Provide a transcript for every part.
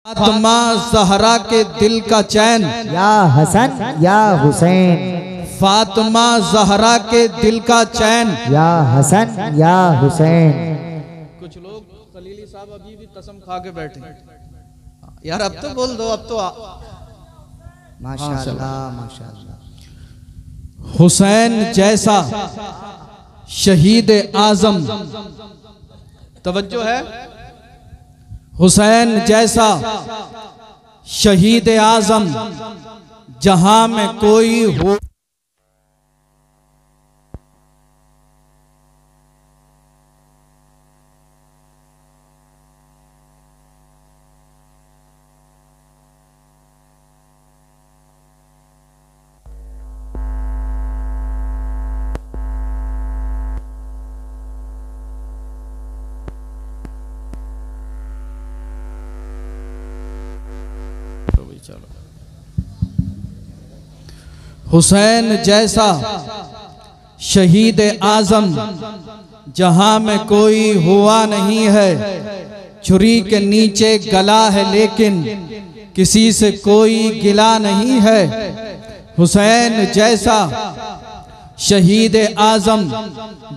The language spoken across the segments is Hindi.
फातिमा ज़हरा के दिल का चैन, या हसन या हुसैन। फातिमा ज़हरा के दिल का चैन, या हसन या हुसैन। कुछ लोग खलीली साहब अभी भी कसम खा के बैठे यार, अब तो बोल दो, अब तो माशाअल्लाह माशाअल्लाह। हुसैन जैसा शहीद आजम, तवज्जो है, हुसैन जैसा शहीद आजम जहां में कोई हो। हुसैन जैसा शहीद आजम जहां में कोई हुआ नहीं है, छुरी के नीचे गला है लेकिन किसी से कोई गिला नहीं है। हुसैन जैसा शहीद आजम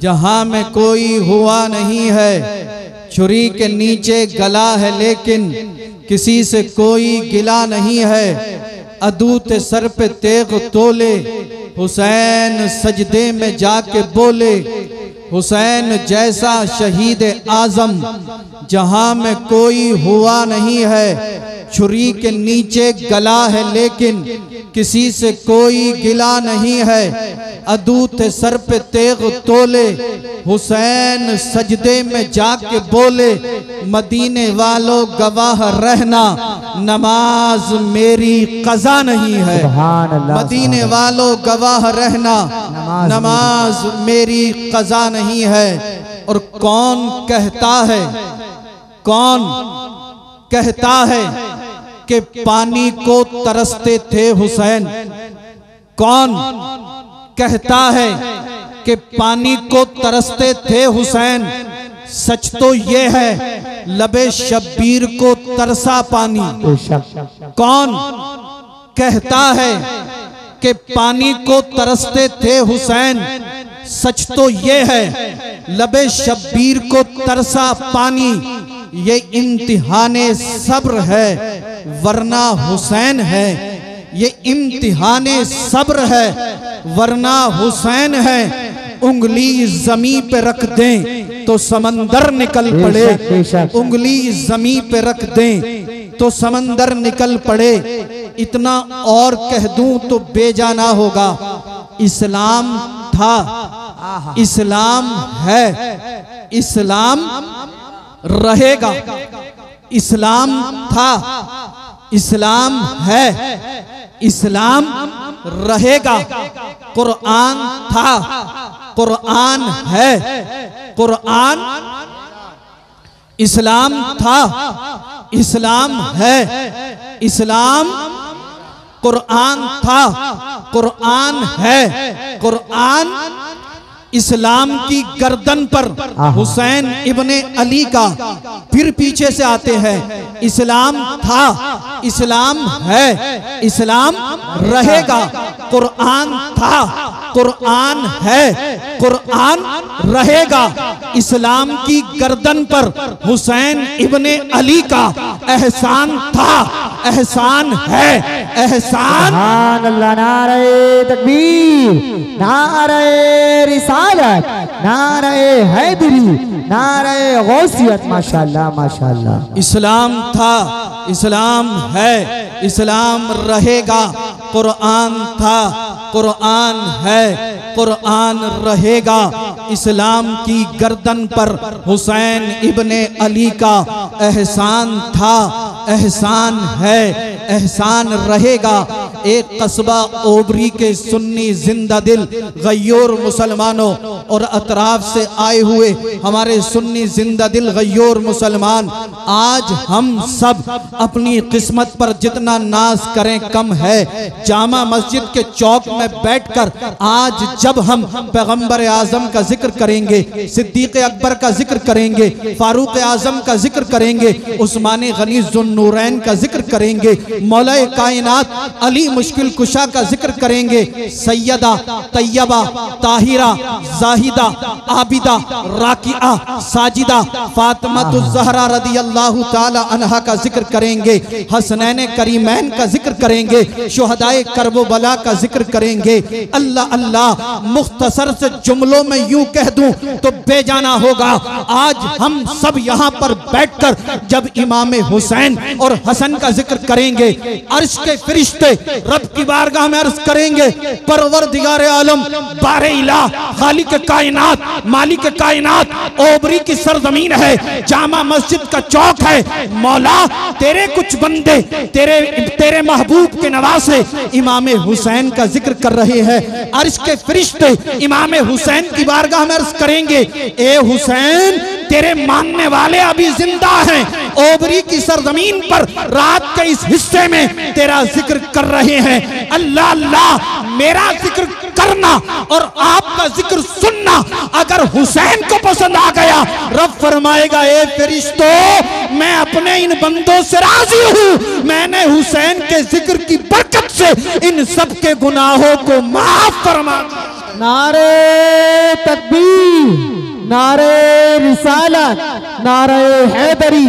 जहां में कोई हुआ नहीं है, छुरी के नीचे गला है लेकिन किसी से कोई गिला नहीं है। अदूत सर पे तेग तोले, हुसैन सजदे में जाके बोले। हुसैन जैसा शहीद आजम जहां में कोई हुआ नहीं है, छुरी के नीचे गला है लेकिन किसी से कोई गिला नहीं है। अदूत सर पे तेग तोले, हुसैन सजदे में जाके बोले। मदीने वालों गवाह रहना, नमाज मेरी कज़ा नहीं है। मदीने वालों गवाह रहना, नमाज मेरी कज़ा नहीं है। और कौन कहता है, कौन कहता है कि पानी को तरसते थे हुसैन? कौन कहता है कि पानी को तरसते थे हुसैन? सच तो ये है लबे शब्बीर को तरसा पानी। कौन कहता है कि पानी को तरसते थे हुसैन? सच तो ये है लबे शब्बीर को तरसा पानी। ये इम्तिहाने सब्र है वरना हुसैन है। ये इम्तिहाने सब्र है वरना हुसैन है। उंगली जमी पे रख दें तो समंदर निकल पड़े, उंगली जमी पे रख दें तो समंदर निकल पड़े। इतना और कह दूं तो बेजाना होगा। इस्लाम था, इस्लाम है, इस्लाम रहेगा। इस्लाम था, इस्लाम है, इस्लाम रहेगा। कुरान था, कुरान है, कुरान। इस्लाम था, इस्लाम है, इस्लाम। कुरान था, कुरान है, कुरान। इस्लाम की गर्दन पर हुसैन इब्ने अली का फिर पीछे से आते हैं। इस्लाम था, इस्लाम है, इस्लाम रहेगा। कुरान था, कुरान है, कुरान रहेगा। इस्लाम की गर्दन पर हुसैन इब्ने अली का एहसान था, एहसान है, एहसान। अल्लाह, नारे तकबीर, नारे रिसालत, नारे हैदरी, नारे गौसियत। माशाअल्लाह माशाअल्लाह। इस्लाम था, इस्लाम है, इस्लाम रहेगा। कुरान था, कुरान है, कुरान रहेगा। इस्लाम की गर्दन पर हुसैन इब्ने अली का एहसान था, एहसान है, एहसान रहेगा। एक कस्बा ओबरी के सुन्नी जिंदा दिल गय्योर मुसलमानों और अतराफ से आए हुए हमारे सुन्नी जिंदा दिल गय्योर मुसलमान, आज हम सब अपनी किस्मत पर जितना नाज करें कम है। जामा मस्जिद के चौक में बैठकर आज जब हम पैगंबर आजम का जिक्र करेंगे, सिद्दीक अकबर का जिक्र करेंगे, फारूक आजम का जिक्र करेंगे, उस्मान गनी ज़ुन्नूरैन का जिक्र करेंगे, मौलाए कायनात अली मुश्किल कुशा का जिक्र करेंगे, सैयदा तैयबा ताहिरा जाहिदा आबिदा राकिआ साजिदा फातिमा रदियल्लाहु ताला अन्हा का जिक्र करेंगे, हसनैन करीमैन का जिक्र करेंगे, शुहदाए करबला का जिक्र करेंगे। अल्लाह अल्लाह मुख्तसर से जुमलों में यूं कह दूं तो बेजाना होगा। आज हम सब यहाँ पर बैठकर जब इमाम हुसैन और हसन का जिक्र करेंगे, अर्श के फरिश्ते रब की बारगाह में अर्ज करेंगे, परवरदिगार आलम बारे इलाह खालिक कायनात मालिक कायनात, ओबरी की सरजमीन है, जामा मस्जिद का चौक है, मौला तेरे कुछ बंदे तेरे महबूब के नवासे इमाम हुसैन का जिक्र कर रहे हैं। अर्श के फरिश्ते इमाम हुसैन की बारगाह में अर्ज करेंगे, ए हुसैन तेरे मानने वाले अभी जिंदा हैं, ओबरी की सरजमीन पर रात के इस हिस्से में तेरा जिक्र कर रहे हैं। अल्लाह अल्लाह मेरा जिक्र करना और आपका जिक्र सुनना अगर हुसैन को पसंद आ गया, रब फरमाएगा, ए फरिश्तों मैं अपने इन बंदों से राजी हूं, मैंने हुसैन के जिक्र की बरकत से इन सब के गुनाहों को माफ फरमा। नारे तकबीर, नारे रिसालत, नारे हैदरी,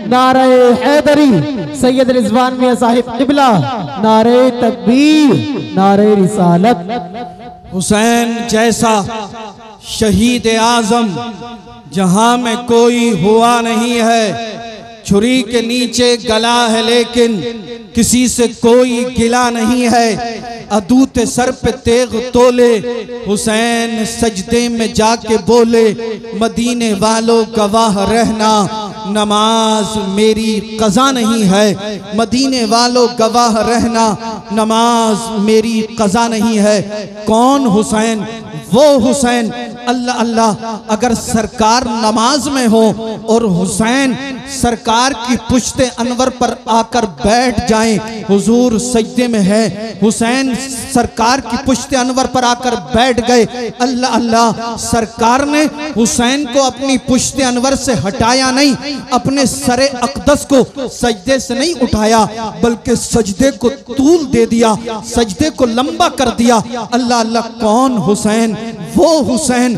नारे हैदरी, सैयद रिजवान मियां साहिब क़िबला, नारे तकबीर, नारे रिसालत। हुसैन जैसा शहीद आजम जहां में कोई हुआ नहीं है, छुरी के नीचे गला है लेकिन किसी से कोई गिला नहीं है, अदूत सर पे तेग तोले हुसैन सजदे में जाके बोले, मदीने वालों गवाह रहना नमाज मेरी कज़ा नहीं है, मदीने वालों गवाह रहना नमाज मेरी कज़ा नहीं है। कौन हुसैन? वो हुसैन अल्लाह अल्लाह अगर सरकार नमाज में हो और हुसैन सरकार की पुश्ते अनवर पर आकर बैठ जाएं, हुजूर सजदे में है, हुसैन सरकार की पुश्ते अनवर पर आकर बैठ गए, अल्लाह अल्लाह सरकार ने हुसैन को अपनी पुश्ते अनवर से हटाया नहीं, अपने सरे अक़दस को सजदे से नहीं उठाया बल्कि सजदे को तूल दे दिया, सजदे को लंबा कर दिया। अल्लाह अल्लाह कौन हुसैन? वो हुसैन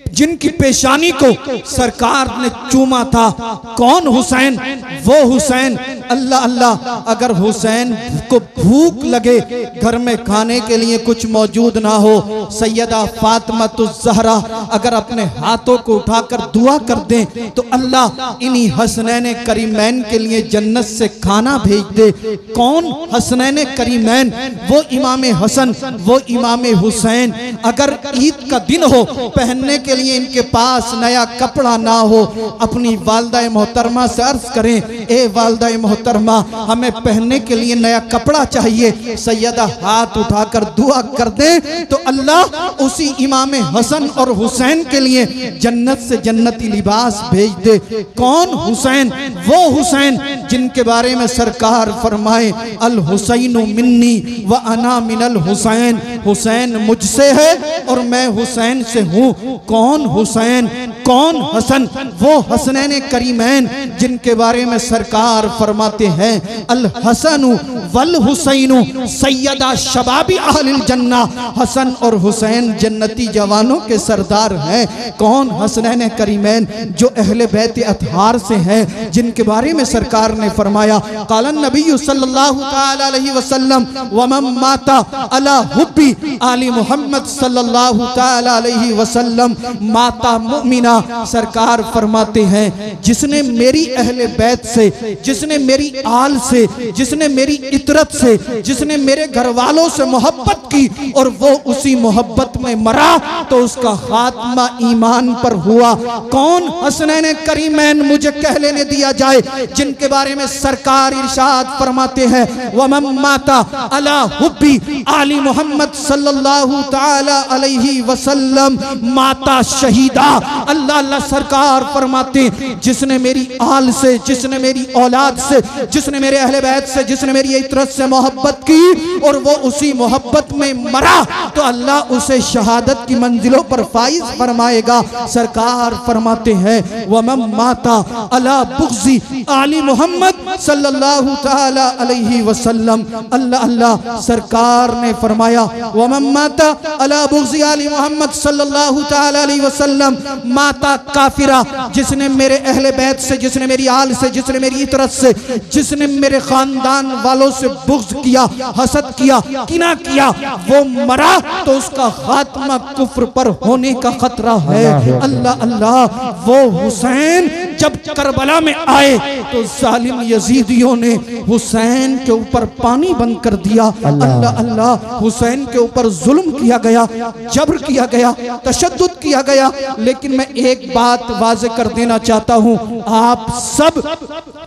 जिनकी पेशानी को सरकार ने चूमा था। कौन हुसैन? वो हुसैन अल्लाह अल्लाह अगर हुसैन को भूख लगे, घर में खाने के लिए कुछ मौजूद ना हो, सैयदा फातिमा ज़हरा अगर अपने हाथों को उठाकर दुआ कर दें तो अल्लाह इन्हीं हसनैन करीमैन के लिए जन्नत से खाना भेज दे। कौन हसनैन करीमैन? वो इमाम हसन, वो इमाम हुसैन। अगर ईद का दिन हो, पहनने के लिए इनके पास नया कपड़ा ना हो, अपनी वालदा मोहतरमा से अर्ज करें, ए वालदा मोहतरमा हमें पहनने के लिए नया कपड़ा चाहिए, सैयदा हाथ उठाकर दुआ कर दे तो अल्लाह उसी इमाम हसन और हुसैन के लिए जन्नत से जन्नती लिबास भेज दे। कौन हुसैन? वो हुसैन जिनके बारे में सरकार फरमाए, अल हुसैन मिन्नी व अना मिनल हुसैन, हुसैन मुझसे है और मैं हुसैन से हूँ। कौन हुसैन? कौन हसन? वो हसनैन करीमैन जिनके बारे में सरकार फरमाते हैं, अल हसनु वल हुसैनु सैयदा शबाबी अहलिल जन्ना, हसन और हुसैन जन्नती जवानों के सरदार हैं। कौन? हसनैन करीमैन जो अहले बैत अतहार से हैं, जिनके बारे में सरकार ने फरमाया, क़ालन नबी सल्लल्लाहु तआला अलैहि वसल्लम व मन माता अला हुब्बी आली मुहम्मद सल्लल्लाहु तआला अलैहि वसल्लम माता मुमिना सरकार फरमाते हैं जिसने मेरी अहले बैत से, जिसने मेरी आल से, जिसने मेरी इतरत से, जिसने मेरे घर वालों से मोहब्बत की और वो उसी मोहब्बत में मरा तो उसका खात्मा ईमान पर हुआ। कौन हसनैन करीमैन मुझे कह लेने दिया जाए जिनके बारे में सरकार इरशाद फरमाते हैं वमन माता अला हुब्बी आली मोहम्मद सल्लल्लाहु ताला अलैहि वसल्लम माता शहीदा। अल्लाह अल्लाह सरकार फरमाते जिसने मेरी आल से, जिसने मेरी औलाद से, जिसने मेरे अहले बैत से, जिसने मेरी इतरत से मोहब्बत की और वो उसी मोहब्बत में मरा तो अल्लाह उसे शहादत की मंजिलों पर फाइज फरमाएगा। सरकार फरमाते हैं वमन माता अला बुग़्ज़ी आली मोहम्मद सल्लल्लाहु ताला अलैहि वसल्लम। अल्लाह अल्लाह सरकार ने फरमाया वमन माता अला बुग़्ज़ी आली मोहम्मद सल्लल्लाहु ताला अलैहि वसल्लम माता काफिरा। जिसने मेरे अहले बैत से, जिसने मेरी आल से, जिसने मेरी इतरत से, जिसने मेरे खानदान वालों से बुग़्ज़ किया, हसद किया, किना किया, वो मरा तो उसका खात्मा कुफ्र पर होने का खतरा है। अल्लाह अल्लाह वो हुसैन जब करबला में आए तो जालिम यजीदियों ने हुसैन के ऊपर पानी बंद कर दिया। अल्लाह अल्लाह हुसैन के ऊपर जुल्म किया गया, जबर किया गया, तशद्दुद किया गया। लेकिन मैं एक बात वाज़े कर देना चाहता हूँ, आप सब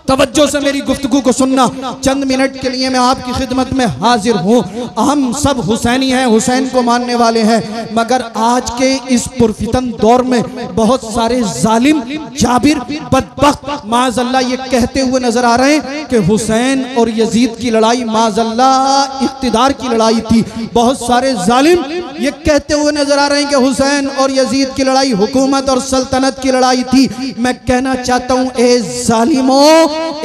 तवज्जो से मेरी गुफ्तगू को सुनना। चंद मिनट के लिए मैं आपकी खिदमत में हाजिर हूँ। हम सब हुसैनी हैं, हुसैन को मानने वाले हैं, मगर आज के इस पुरफितन दौर में बहुत सारे जालिम, जाबिर, बदबख्त माज़अल्लाह ये कहते हुए नजर आ रहे हैं कि हुसैन और यजीद की लड़ाई माज़अल्लाह इख्तिदार की लड़ाई थी। बहुत सारे जालिम ये कहते हुए नजर आ रहे हैं कि हुसैन और यजीद की लड़ाई हुकूमत और सल्तनत की लड़ाई थी। मैं कहना चाहता हूँ ए जालिमों,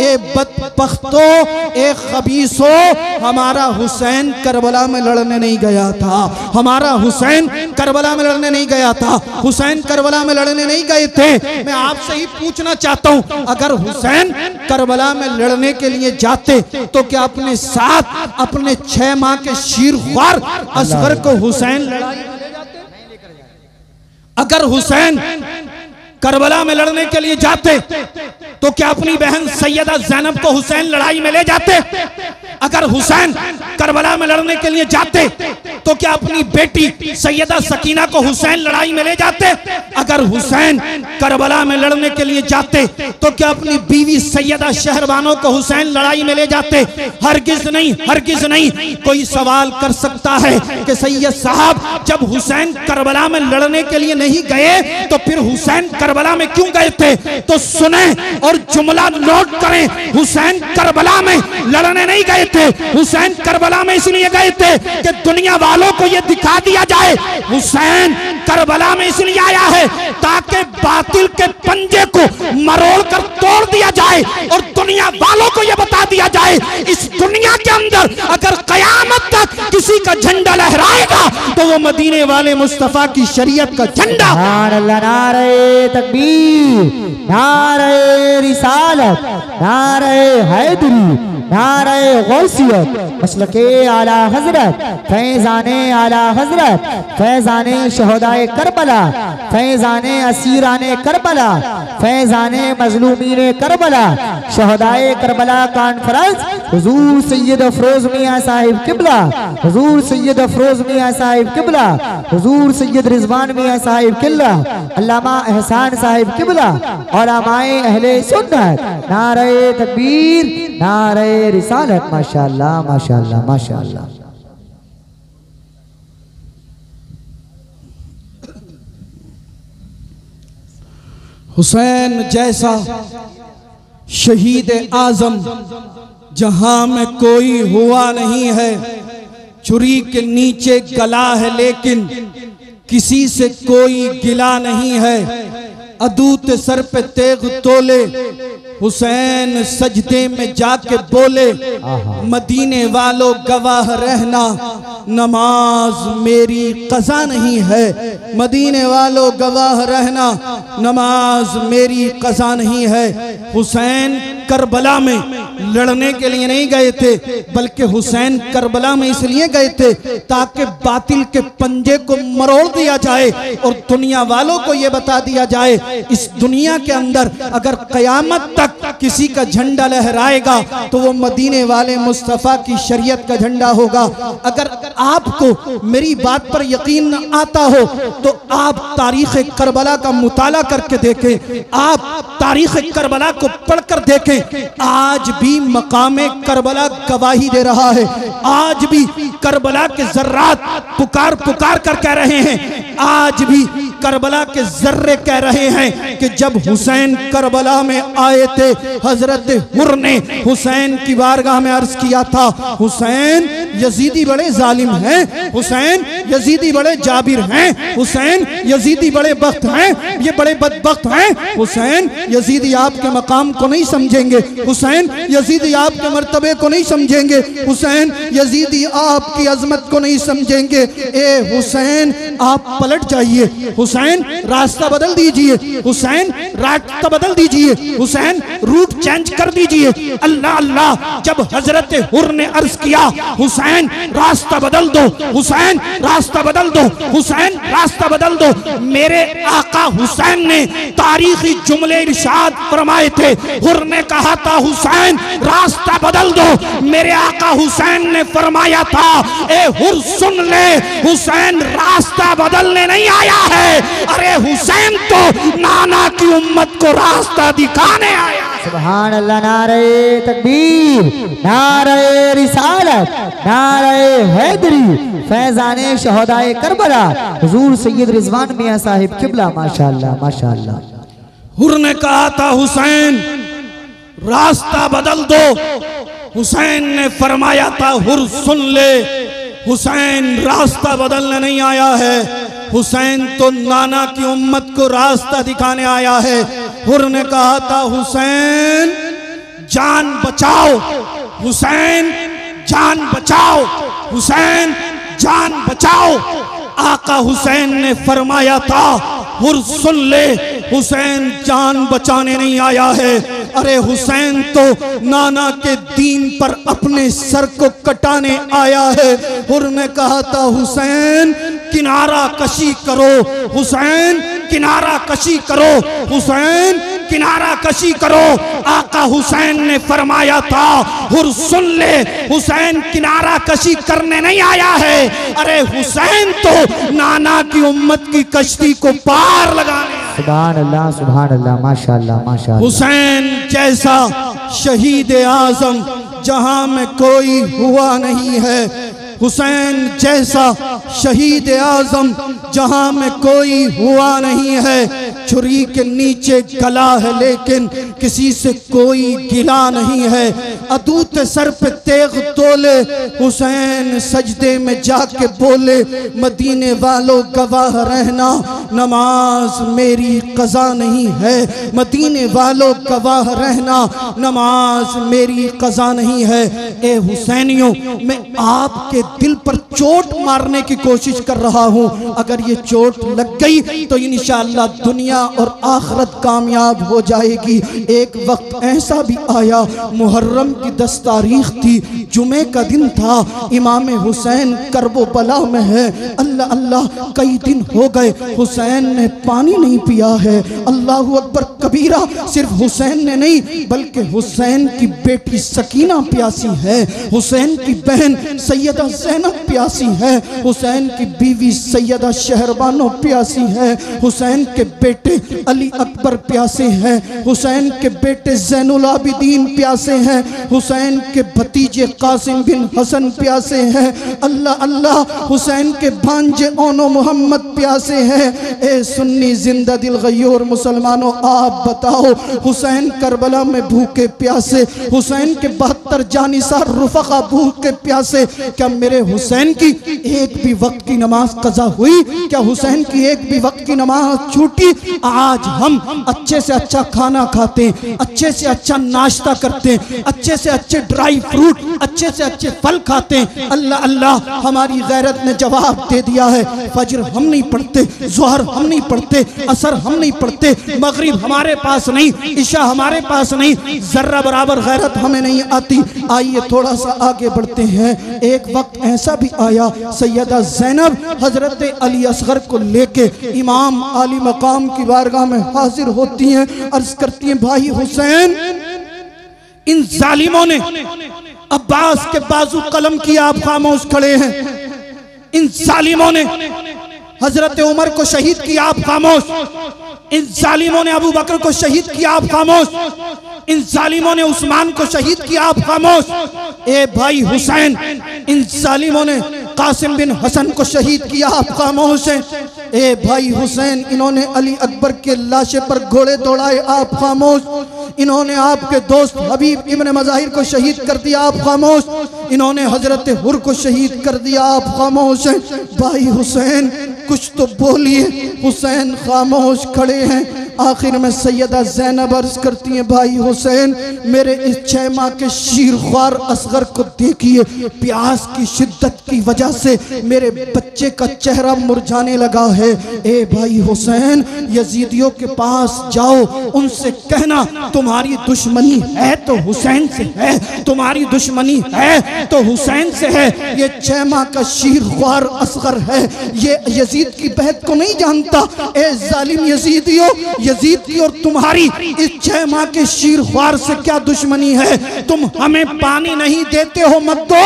ए बदबख्तों, ए खबीसों, हमारा हुसैन करबला में लड़ने नहीं गया था। हमारा हुसैन करबला में लड़ने नहीं गया था। हुसैन करबला में लड़ने नहीं गए थे। मैं आपसे ही पूछना चाहता हूँ, अगर हुसैन करबला में लड़ने के लिए जाते तो क्या अपने साथ अपने 6 माह के शीरख्वार असगर को हुसैन लड़ाई में ले जाते? अगर हुसैन करबला में लड़ने के लिए जाते तो क्या अपनी बहन सैयदा ज़ैनब को हुसैन लड़ाई में ले जाते? अगर हुसैन करबला में लड़ने के लिए जाते तो क्या अपनी बेटी सैयदा सकीना को हुसैन लड़ाई में ले जाते? अगर हुसैन करबला में लड़ने के लिए जाते तो क्या अपनी बीवी सैयदा शहरबानो को हुसैन लड़ाई में ले जाते? हरगिज नहीं, हरगिज नहीं। कोई सवाल कर सकता है कि सैयद साहब जब हुसैन करबला में लड़ने के लिए नहीं गए तो फिर हुसैन करबला में क्यों गए थे? तो सुने और जुमला नोट करें, हुसैन करबला में लड़ने नहीं गए थे। हुसैन करबला में इसलिए गए थे कि दुनिया वालों को यह दिखा दिया जाए हुसैन करबला में इसलिए आया है ताकि बातिल के पंजे को मरोड़ कर तोड़ दिया जाए और दुनिया वालों को यह बता दिया जाए इस दुनिया के अंदर अगर कयामत तक किसी का झंडा लहराएगा तो वो मदीने वाले मुस्तफा की शरीयत का झंडा। नारे तकबीर, नारे रिसालत, नारे हैदरी, नारे गौसियत, मसलके आला हजरत, फैजाने आला हजरत, फैजाने शहदाए करबला, फैजाने असीराने करबला, फैजाने मजलूमीने करबला, शहदाए करबला कॉन्फ्रेंस हुजूर सैयद अफरोज मियां साहिब किबला, हुजूर सैयद अफरोज मियां साहिब किबला, हुजूर सैयद रिजवान मियां साहिब किबला, अल्लामा एहसान साहिब किबला और आमाए अहले सुन्नत। नारे तकबीर, नारे रिसालत। माशाअल्लाह, माशाअल्लाह, माशाअल्लाह। हुसैन जैसा शहीद आजम जहां में कोई हुआ नहीं है। छुरी के नीचे गला है लेकिन किसी से कोई गिला नहीं है। अदूत सर पे तेग तोले हुसैन सजदे में जाके बोले मदीने वालों गवाह रहना नमाज मेरी कज़ा नहीं है। मदीने वालों गवाह रहना नमाज मेरी कज़ा नहीं है। हुसैन करबला में लड़ने के लिए नहीं गए थे, बल्कि हुसैन करबला में इसलिए गए थे ताकि बातिल के पंजे को मरोड़ दिया जाए और दुनिया वालों को यह बता दिया जाए इस दुनिया के अंदर अगर कयामत तक किसी का झंडा लहराएगा तो वो मदीने वाले मुस्तफ़ा की शरीयत का झंडा होगा। अगर आपको मेरी बात पर यकीन न आता हो तो आप तारीख करबला का मुताला करके देखें, आप तारीख करबला को पढ़कर देखें। आज भी मकामे करबला गवाही दे रहा है, आज भी करबला के जर्रात पुकार पुकार कर कह रहे हैं, आज भी करबला के जर्रे कह रहे हैं कि जब हुसैन करबला में आए थे, हजरत हुर ने हुसैन की बारगाह में अर्ज किया था, हुसैन यजीदी बड़े जालिम हैं, हुसैन यजीदी बड़े जाबिर हैं, हुसैन यजीदी बड़े बख्त हैं, ये बड़े बदबख्त हैं, हुसैन यजीदी आपके मकाम को नहीं समझेंगे, हुसैन यजीदी आपके मर्तबे को नहीं समझेंगे, हुसैन यजीदी आपकी अजमत को नहीं समझेंगे। ए हुसैन आप पलट जाइए, हुसैन रास्ता बदल दीजिए, हुसैन रास्ता बदल दीजिए, हुसैन रूट चेंज कर दीजिए। अल्लाह अल्लाह, जब हजरत हुर ने अर्ज किया हुसैन रास्ता बदल दो, हुसैन रास्ता बदल दो, हुसैन रास्ता बदल दो, मेरे आका हुसैन ने तारीखी जुमले इरशाद फरमाए थे। हुर ने कहा था हुसैन रास्ता बदल दो, मेरे आका हुसैन ने फरमाया था ए हुर सुन ले, हुसैन रास्ता बदलने नहीं आया है, अरे हुसैन तो नाना की उम्मत को रास्ता दिखाने आया। सुभान अल्लाह, नारे तकबीर, नारे रिसालत, नारे हैदरी, फैजाने शहदाए करबला, हुजूर सैयद रिजवान मियां साहिब किबला, माशाअल्लाह माशाअल्लाह। हुर ने कहा था हुसैन रास्ता बदल दो, हुसैन ने फरमाया था हुर सुन ले, हुसैन रास्ता बदलने नहीं आया है, हुसैन तो नाना की उम्मत को रास्ता दिखाने आया है। हुर ने कहा था हुसैन जान बचाओ, हुसैन जान बचाओ, हुसैन जान बचाओ। आका हुसैन ने फरमाया था हुर सुन ले, हुसैन जान बचाने नहीं आया है, अरे हुसैन तो नाना के दीन पर अपने सर को कटाने आया है। हुर ने कहा था हुसैन किनारा कशी करो, हुसैन किनारा कशी करो, हुसैन किनारा कशी करो। आका हुसैन ने फरमाया था हुर सुन ले, हुसैन किनारा कशी करने नहीं आया है, अरे हुसैन तो नाना की उम्मत की कश्ती को पार लगाने। सुभान अल्लाह सुभान अल्लाह, माशाअल्लाह माशाअल्लाह। हुसैन जैसा शहीद आजम जहां में कोई हुआ नहीं है, हुसैन जैसा शहीद आजम जहां में कोई हुआ नहीं है। छुरी के नीचे गला है लेकिन किसी से कोई गिला नहीं है। अदूत सर पे तेग तोले हुसैन सजदे में जाके बोले, मदीने वालों गवाह रहना नमाज मेरी कज़ा नहीं है, मदीने वालों गवाह रहना नमाज मेरी कज़ा नहीं है। ए हुसैनियों, मैं आपके दिल पर चोट मारने की कोशिश कर रहा हूँ, अगर ये चोट लग गई तो इंशाअल्लाह दुनिया और आखिरत कामयाब हो जाएगी। एक वक्त ऐसा भी आया, मुहर्रम की 10 तारीख थी, जुमे का दिन था, इमाम हुसैन करबला में है। अल्लाह अल्लाह, कई दिन हो गए हुसैन ने पानी नहीं पिया है। अल्लाहु अकबर कबीरा, सिर्फ हुसैन ने नहीं बल्कि हुसैन की बेटी सकीना प्यासी है, हुसैन की बहन सैयदा ज़ैनब प्यासी है, हुसैन की बीवी सैयदा शहरबानो प्यासी है, हुसैन के बेटे अली अकबर प्यासे हैं, हुसैन के बेटे ज़ैनुल आबिदीन प्यासे हैं, हुसैन के भतीजे कासिम बिन हसन प्यासे हैं। अल्लाह अल्लाह, हुसैन के भांजे ओनो मोहम्मद प्यासे हैं। ए सुन्नी जिंदा दिल गय्योर मुसलमानों, आप बताओ, हुसैन करबला में भूखे प्यासे, हुसैन के 72 जानिसार रुफ़क़ा भूखे प्यासे, क्या मेरे हुसैन की एक भी वक्त की नमाज कज़ा हुई? क्या हुसैन की एक भी वक्त की नमाज छूटी? आज हम अच्छे से अच्छा खाना खाते हैं, अच्छे से अच्छा नाश्ता करते हैं, अच्छे से अच्छे ड्राई फ्रूट, अच्छे से अच्छे फल खाते हैं। अल्लाह अल्लाह हमारी गैरत ने जवाब दे दिया है। फजर हम नहीं पढ़ते, ज़ोहर हम नहीं पढ़ते, असर हम नहीं पढ़ते, मगरिब हमारे पास नहीं, इशा हमारे पास नहीं, जर्रा बराबर गैरत हमें नहीं आती। आइए थोड़ा सा आगे बढ़ते हैं। एक वक्त ऐसा भी आया, सैयदा ज़ैनब हजरत अली असगर को लेके इमाम आली मकाम की बारगाह में हाजिर होती हैं, अर्ज करती हैं, भाई हुसैन, इन जालिमों ने अब्बास के बाजू कलम किया, आप खामोश खड़े हैं। इन जालिमों ने हजरत उमर को शहीद किया, आप खामोश। इन जालिमों ने अबू बकर को शहीद किया, आप खामोश। इन जालिमों ने उस्मान को शहीद किया, आप खामोश। ए भाई हुसैन, इन जालिमों ने कासिम बिन हसन को शहीद किया, आप खामोश हैं। ए भाई हुसैन, इन्होंने अली अकबर के लाशे पर घोड़े दौड़ाए, आप खामोश। इन्होंने आपके दोस्त हबीब इब्न मज़ाहिर को शहीद कर दिया, आप खामोश। इन्होंने हजरत हुर को शहीद कर दिया, आप खामोश हैं। भाई हुसैन कुछ तो बोलिए। हुसैन खामोश खड़े हैं। आखिर में सैयदा ज़ैनब अर्ज करती हैं, भाई हुसैन, मेरे इस 6 माह के शीरख्वार असगर को देखिए, प्यास की शिद्दत की वजह से मेरे बच्चे का चेहरा मुरझाने लगा है। ए भाई हुसैन, यजीदियों के पास जाओ, उनसे कहना तुम्हारी दुश्मनी है तो हुसैन से है, तुम्हारी दुश्मनी है तो हुसैन से है। ये 6 माह का शीरख्वार असगर है, ये यजीद की बहत को नहीं जानता। ए जालिम यजीदियों, यजीद की और तुम्हारी इस 6 माह के शीरख्वार से क्या दुश्मनी है? तुम हमें पानी नहीं देते हो, मत दो,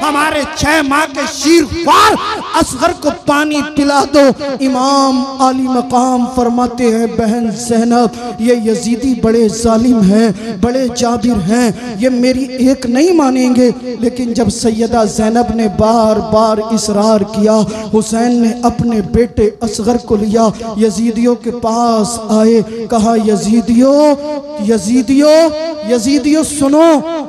हमारे 6 माह के शीरख्वार असगर को पानी पिला दो। इमाम आली मकाम फरमाते हैं, बहन ज़ैनब, ये यजीदी बड़े जालिम हैं, बड़े जाबिर हैं, ये मेरी एक नहीं मानेंगे। लेकिन जब सैयदा ज़ैनब ने बार बार इसरार किया, हुसैन ने अपने बेटे असगर को लिया, यजीदियों के पास आए, कहा, यजीदियों, यजीदियों, यजीदियों सुनो,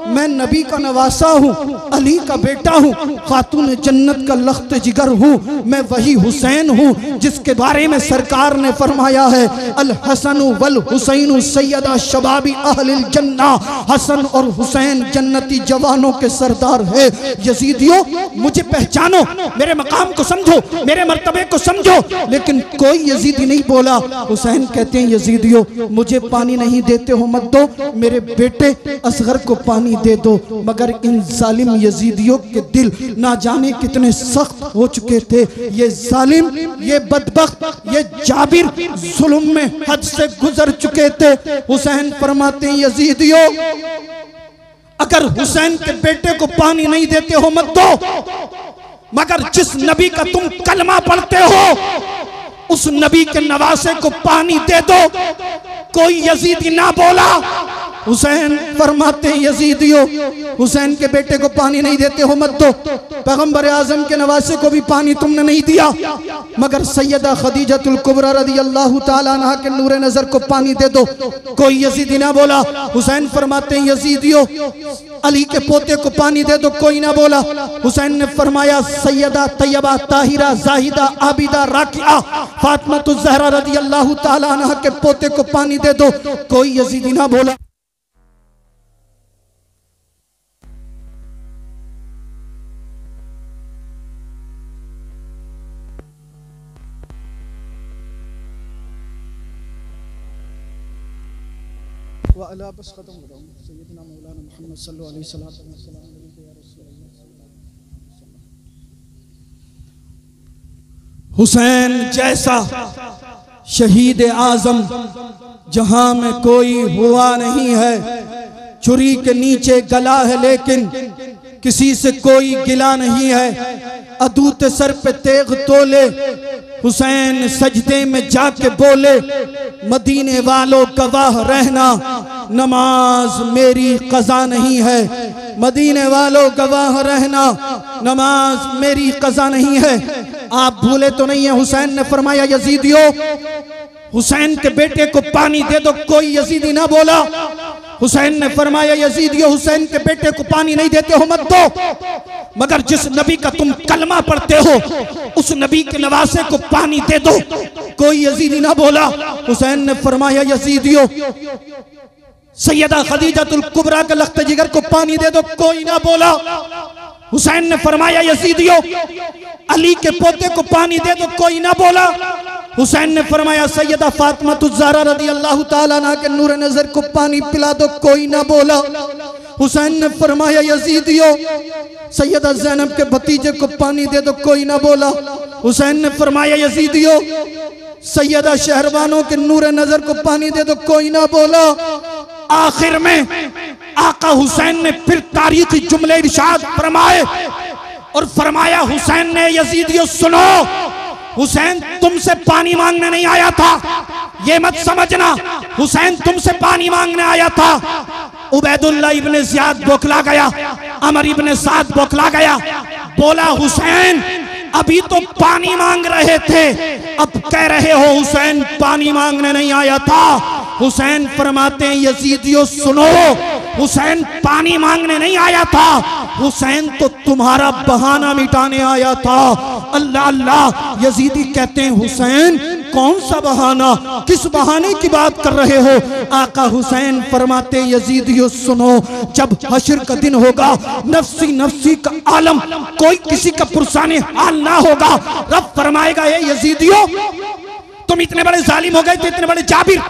मैं नबी का नवासा हूँ, अली का बेटा हूँ, खातून जन्नत का लख्त जिगर हूँ, मैं वही हुसैन हूँ जिसके बारे में सरकार ने फरमाया है, अल हसन वल हुसैन सैयदा शबाबी अहलिल जन्ना, हसन और हुसैन जन्नती जवानों के सरदार है। यजीदियों, मुझे पहचानो, मेरे मकाम को समझो, मेरे मर्तबे को समझो। लेकिन कोई यजीदी नहीं बोला। हुसैन कहते हैं, यजीदियों, मुझे पानी नहीं देते हो, मत दो, मेरे बेटे असगर को पानी दे दो। मगर इन जालिम यजीदियों के दिल ना जाने कितने सख्त हो चुके थे। ये जालिम, ये बदबख्त, ये जाबिर जुल्म में हद से गुजर चुके थे। हुसैन फरमाते हैं, यजीदियों, अगर हुसैन के बेटे को पानी नहीं देते हो, मत दो, मगर जिस नबी का तुम कलमा पढ़ते हो, उस नबी के नवासे को पानी दे दो। कोई यजीदी ना बोला। हुसैन फरमाते हैं, यजीदियों, हुसैन के बेटे को पानी नहीं देते हो, मत दो, पैगंबर आजम के नवासे को भी पानी तुमने नहीं दिया, मगर सैयदा खदीजतुल कुबरा रदियल्लाहु ताला अन्हा के नूरे नजर को पानी दे दो। कोई यजीदी ना बोला। हुसैन फरमाते हैं, यजीदियों, अली के पोते को पानी दे दो। कोई ना बोला। हुसैन ने फरमाया, सैयदा तैयबा ताहिरा जाहिदा आबिदा राकिया फातिमा ज़हरा रदियल्लाहु ताला अन्हा के पोते को पानी दे दो। कोई यजीदी ना बोला। बस खत्म हो रहा हूँ। सैयदना मौलाना मोहम्मद सल्लल्लाहु अलैहि वसल्लम। हुसैन जैसा शहीद आजम जहां में कोई हुआ नहीं है। छुरी के नीचे गला है लेकिन किसी से कोई गिला नहीं है। अदूत सर पे तेग तोले हुसैन सजदे में जाके बोले, मदीने वालों गवाह रहना, नमाज मेरी कज़ा नहीं है। मदीने वालों गवाह रहना, नमाज मेरी कज़ा नहीं है। आप भूले तो नहीं है, हुसैन ने फरमाया, यजीदियों, हुसैन के बेटे को पानी दे दो। कोई यजीदी ना बोला। हुसैन ने फरमाया यजीदियो हुसैन के बेटे को पानी नहीं देते हो मत दो, मगर जिस नबी का तुम कलमा पढ़ते हो उस नबी के नवासे को पानी दे दो। कोई यजीदी ना बोला। हुसैन ने फरमाया यजीदियो सैयदा खदीजतुल कुबरा के लख्त जिगर को पानी दे दो। कोई ना बोला। हुसैन ने फरमाया यजीदियो अली के पोते को पानी दे दो। कोई ना बोला। हुसैन ने फरमाया सैयदा फातिमातुज़ ज़हरा रज़ियल्लाहु ताला अन्हा के नूर नजर को पानी पिला दो। कोई ना बोला। हुसैन ने फरमाया यजीदियो सैयदा ज़ैनब के भतीजे को पानी दे दो। कोई ना बोला। हुसैन ने फरमाया यजीदियो सैयदा शहरबानों के नूर नजर को पानी दे दो। कोई ना बोला। आखिर में आका हुसैन ने फिर तारीखी जुमले इरशाद फरमाए और फरमाया हुसैन ने यजीदियो सुनो, हुसैन तुमसे पानी मांगने नहीं आया था, ये मत समझना। हुसैन तुमसे पानी मांगने आया था। उबैदुल्लाह इब्ने ज़ियाद बौखला गया, अमर इब्ने साद बौखला गया, बोला हुसैन अभी तो पानी मांग रहे थे, अब कह रहे हो हुसैन पानी मांगने नहीं आया था। हुसैन फरमाते हैं यजीदियो सुनो, हुसैन पानी मांगने नहीं आया था, हुसैन तो तुम्हारा बहाना मिटाने आया था। अल्लाह अल्लाह। यजीदी कहते हैं हुसैन कौन सा बहाना, किस बहाने की बात कर रहे हो? आका हुसैन फरमाते यजीदियो सुनो, जब हश्र का दिन होगा, नफ्सी नफ्सी का आलम, कोई किसी का पुरसाने हाल ना होगा, रब फरमाएगा ये यजीदियो तुम इतने बड़े जालिम हो गए थे, इतने बड़े जाबिर,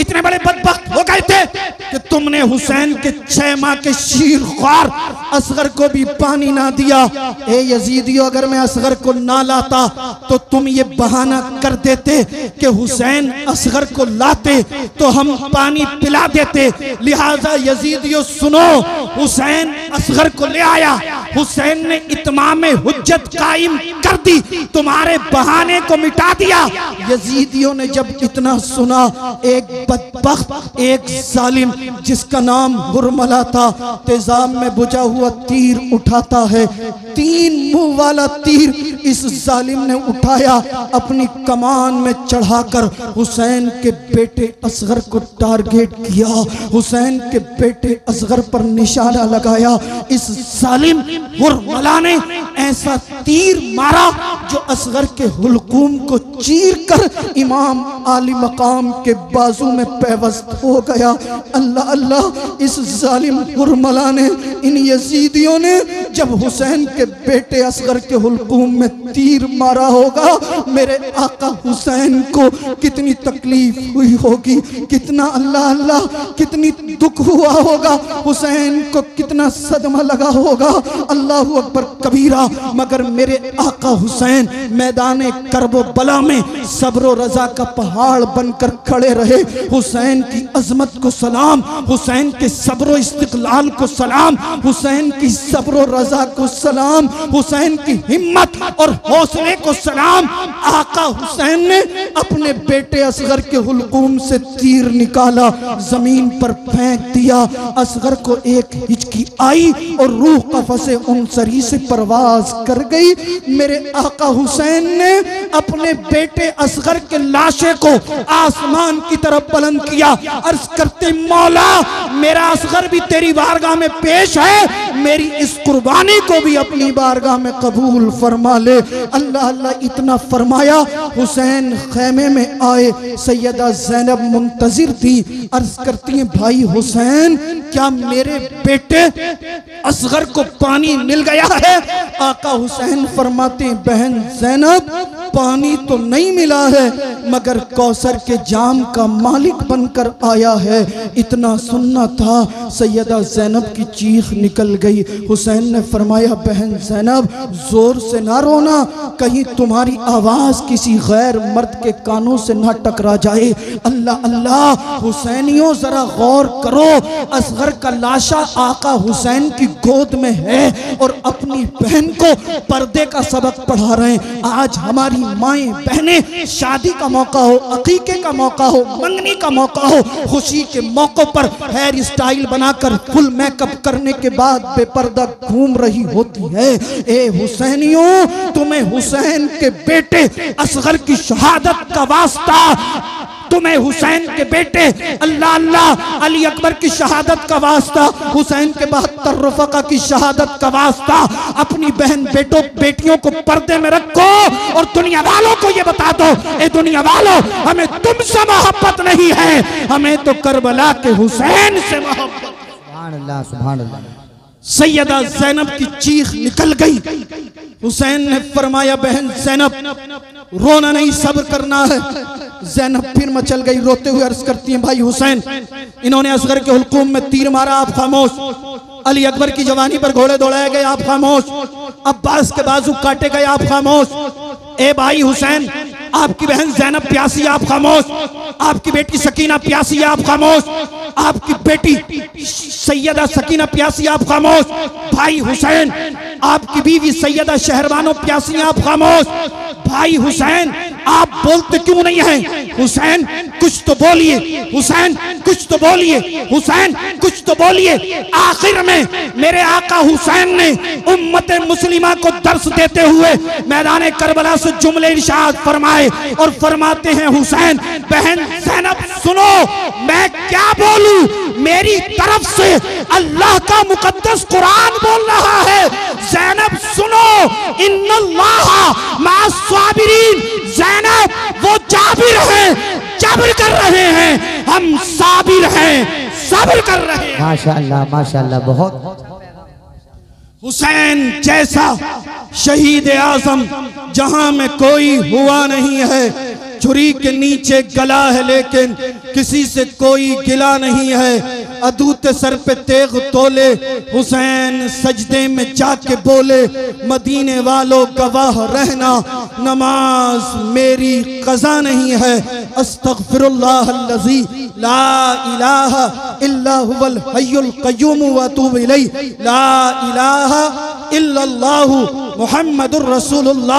इतने बड़े बदबख्त हो गए थे कि तुमने हुसैन के 6 माह के शीरख्वार असगर को भी पानी ना दिया। ए यजीदियो अगर मैं असगर को ना लाता तो तुम ये बहाना कर देते कि हुसैन असगर को लाते तो हम पानी पिला देते। लिहाजा यजीदियो सुनो, हुसैन असगर को ले आया, हुसैन ने इत्माम हुज्जत कायम कर दी, तुम्हारे बहाने को मिटा दिया। यजीदियों ने जब इतना सुना, एक बदबख्त, एक जालिम जिसका नाम हुरमला था, तेजाब में बुझा हुआ तीर उठाता है, 3 मुंह वाला तीर इस जालिम ने उठाया, अपनी कमान में चढ़ाकर हुसैन के बेटे असगर को टारगेट किया, हुसैन के बेटे असगर पर निशाना लगाया। इस जालिम हुरमला ने ऐसा तीर मारा जो असगर के हुलकूम को चीर कर इमाम आली मकाम के बाजू में पैवस्त हो गया। अल्लाह अल्लाह। इस जालिम हुरमला ने, इन यजीदियों ने जब हुसैन के बेटे असगर के हुलकूम में तीर मारा होगा, मेरे आका हुसैन को कितनी तकलीफ हुई होगी, कितना अल्लाह अल्लाह कितनी दुख हुआ होगा, हुसैन को कितना सदमा लगा होगा। अल्लाहु अकबर कबीरा। मगर मेरे आका हुसैन मैदान करबो बला में सब्र रजा का पहाड़ बनकर खड़े रहे। हुसैन की अजमत को सलाम, हुसैन के सब्र इस्तिकलाल को सलाम, हुसैन की सब्र रजा को सलाम, हुसैन की हिम्मत और हौसले को सलाम। आका हुसैन ने अपने बेटे असगर के हुलकूम से तीर निकाला, जमीन पर फेंक दिया। असगर को एक हिचकी आई और रूह कफ़से उनसरी से परवाज कर गई। मेरे आका हुसैन ने अपने बेटे असगर के लाशे को आसमान की तरफ बुलंद किया, अर्ज करते मौला मेरा असगर भी तेरी बारगाह में पेश है, मेरी इस कुर्बानी को भी अपनी बारगाह में कबूल फरमा ले। अल्लाह अल्लाह इतना फरमाया, हुसैन खैमे में आए, सैयदा ज़ैनब मुंतजिर थी, अर्ज करती हैं भाई हुसैन क्या मेरे बेटे असगर को पानी मिल गया है? आका हुसैन फरमाते हैं बहन ज़ैनब पानी तो नहीं मिला है, मगर कौसर के जाम का मालिक बनकर आया है। इतना सुनना था, सैयदा ज़ैनब की चीख निकल गई। हुसैन ने फरमाया बहन ज़ैनब जोर से ना रोना, कहीं तुम्हारी आवाज किसी गैर मर्द के कानों से ना टकरा जाए। अल्लाह अल्लाह। हुसैनियों जरा गौर करो, असगर का लाशा आका हुसैन की गोद में है और अपनी बहन को पर्दे का सबक पढ़ा रहे हैं। आज हमारी माएं बहनें शादी का मौका हो, अकीके का मौका हो, मंगनी का मौका हो, खुशी के मौकों पर हेयर स्टाइल बनाकर फुल मेकअप करने के बाद बेपर्दा घूम रही होती है। ए हुसैनियों, तुम्हें हुसैन के बेटे असगर की शहादत का वास्ता तुम्हें हुसैन के बेटे अल्लाह अल्लाह अली अकबर की शहादत का वास्ता, हुसैन के 72 रफ़क़ा की शहादत का वास्ता, अपनी बहन बेटियों को पर्दे में रखो और दुनिया वालों को ये बता दो, ए दुनिया वालों, हमें तुमसे मोहब्बत नहीं है, हमें तो करबला के हुसैन से मोहब्बत। सुभान अल्लाह, सुभान अल्लाह। सैयदा ज़ैनब की चीख निकल गई। हुसैन ने फरमाया, बहन ज़ैनब रोना नहीं, सब्र करना है। ज़ैनब फिर मचल गई, रोते हुए अर्ज करती हैं, भाई हुसैन, इन्होंने असगर के हुल्कूम में तीर मारा, आप खामोश। अली अकबर की जवानी पर घोड़े दौड़ाए गए, आप खामोश। अब्बास के बाजू काटे गए, आप खामोश। ए भाई हुसैन, आपकी बहन ज़ैनब प्यासी, आप खामोश। आपकी बेटी सकीना प्यासी, आप खामोश। आपकी बेटी सैयदा सकीना प्यासी, आप खामोश। भाई हुसैन, आपकी बीवी सैयदा शहरबानो प्यासी, आप खामोश। भाई हुसैन, आप बोलते क्यों नहीं हैं? हुसैन कुछ तो बोलिए, हुसैन कुछ तो बोलिए, हुसैन कुछ तो बोलिए। आखिर में मेरे आका हुसैन ने उम्मत मुस्लिमा को दर्स देते हुए मैदान करबला से जुमले इरशाद फरमाए और फरमाते हैं, हुसैन बहन ज़ैनब सुनो, मैं क्या बोलूं, मेरी तरफ से अल्लाह का मुकद्दस कुरान बोल रहा है। ज़ैनब सुनो, इन्नल्लाह मास्साबिरीन। ज़ैनब वो जाबिर हैं, जबर कर रहे हैं, हम साबिर हैं, सब्र कर रहे हैं। माशाअल्लाह, माशाअल्लाह, बहुत। हुसैन जैसा शहीद आजम जहां में कोई हुआ नहीं है। छुरी के नीचे गला है लेकिन किसी से कोई गिला नहीं है। अदूते सर पे तेग तोले, हुसैन सजदे में जाके बोले, मदीने वालों गवाह रहना, नमाज मेरी कज़ा नहीं है। अस्तग़फिरुल्लाह अल्लज़ी ला इलाहा इल्ला हुवल हय्युल क़य्यूम व अतूबु इलैहि, ला इलाहा इल्लल्लाहु मुहम्मदुर रसूलुल्लाह।